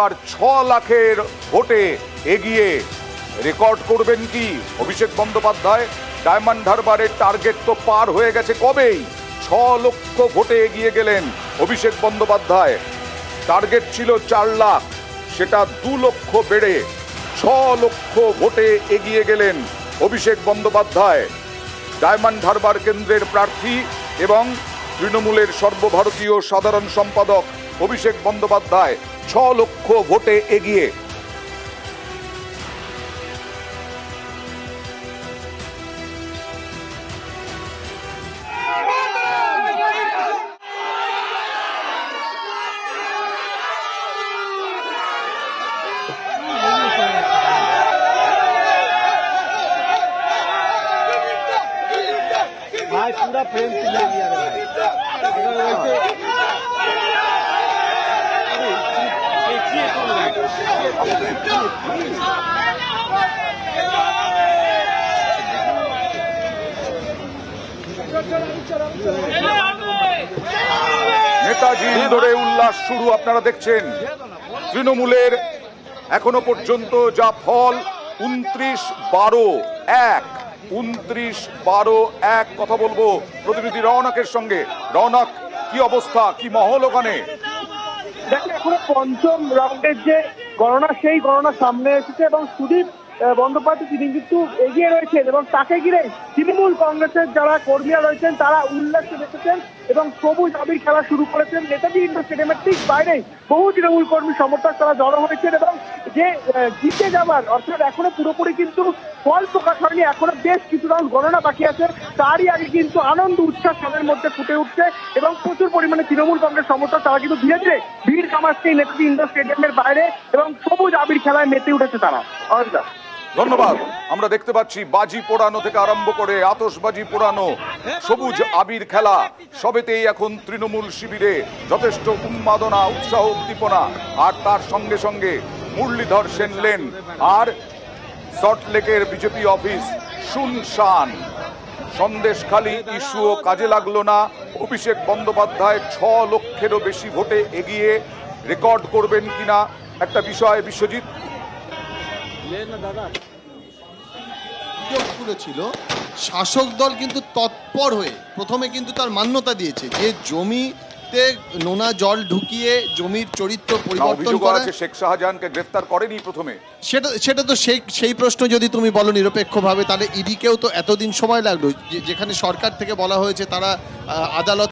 আর 6 লাখের ভোটে এগিয়ে রেকর্ড করবেন কি অভিষেক বন্দ্যোপাধ্যায়? ডায়মন্ড হারবারের টার্গেট তো পার হয়ে গেছে কবেই। 6 লক্ষ ভোটে এগিয়ে গেলেন অভিষেক বন্দ্যোপাধ্যায়। টার্গেট ছিল 4 লাখ, সেটা 2 লক্ষ বেড়ে 6 লক্ষ ভোটে এগিয়ে গেলেন অভিষেক বন্দ্যোপাধ্যায়। ডায়মন্ড হারবার কেন্দ্রের প্রার্থী এবং তৃণমূলের সর্বভারতীয় সাধারণ সম্পাদক অভিষেক বন্দ্যোপাধ্যায় 6 লক্ষ ভোটে এগিয়ে। भाई पूरा फ्रेम ले लिया रे भाई। अगर वैसे নেতাজি ইন্দোরে উল্লাস শুরু। আপনারা দেখছেন তৃণমূলের এখনো পর্যন্ত যা ফল 29-12-1। 29-12-1। কথা বলবো প্রতিনিধি রওনকের সঙ্গে। রওনক, কি অবস্থা, কি মহল ওখানে? দেখেন এখনো পঞ্চম রাউন্ডের যে গণনা সেই গণনা সামনে এসেছে এবং সুদীপ বন্দ্যোপাধ্যায় তিনি কিন্তু এগিয়ে রয়েছেন এবং তাকে ঘিরে তৃণমূল কংগ্রেসের যারা কর্মীরা রয়েছেন তারা উল্লাসে দেখেছেন এবং সবুজ আবির খেলা শুরু করেছেন। নেতাজি ইন্ডোর স্টেডিয়ামের ঠিক বাইরে বহু তৃণমূল কর্মী সমর্থক তারা জড়ো হয়েছেন এবং যে জিতে যাবার অর্থাৎ এখনো পুরোপুরি কিন্তু ফল প্রকাশ হয়নি, এখনো বেশ কিছু রাউন্ড গণনা বাকি আছে, তারই আগে কিন্তু আনন্দ উচ্ছ্বাস তাদের মধ্যে ফুটে উঠছে এবং প্রচুর পরিমাণে তৃণমূল কংগ্রেস সমর্থক তারা কিন্তু ধীরে ধীরে ভিড় কামাচ্ছে নেতাজি ইন্ডোর স্টেডিয়ামের বাইরে এবং সবুজ আবির খেলায় মেতে উঠেছে তারা। ধন্যবাদ। আমরা দেখতে পাচ্ছি বাজি পোড়ানো থেকে আরম্ভ করে আতশবাজি পোড়ানো, সবুজ আবির খেলা, সবেতেই এখন তৃণমূল শিবিরে যথেষ্ট উন্মাদনা, উৎসাহ, উদ্দীপনা। আর তার সঙ্গে সঙ্গে মুরলীধর সেন লেন আর সল্টলেকের বিজেপি অফিস শুনশান। সন্দেশখালী ইস্যুও কাজে লাগলো না। অভিষেক বন্দ্যোপাধ্যায় 6 লক্ষেরও বেশি ভোটে এগিয়ে রেকর্ড করবেন কিনা একটা বিষয়। বিশ্বজিৎ ছিল শাসক দল কিন্তু তৎপর হয়ে প্রথমে কিন্তু তার মান্যতা দিয়েছে যে জমিতে নোনা জল ঢুকিয়ে জমির চরিত্র পরিবর্তন করা। শেখ শাহজাহানকে গ্রেফতার করেনি প্রথমে, সেটা তো সেই প্রশ্ন যদি তুমি বলো নিরপেক্ষভাবে তাহলে ইডিকেও তো এতদিন সময় লাগলো, যেখানে সরকার থেকে বলা হয়েছে তারা আদালত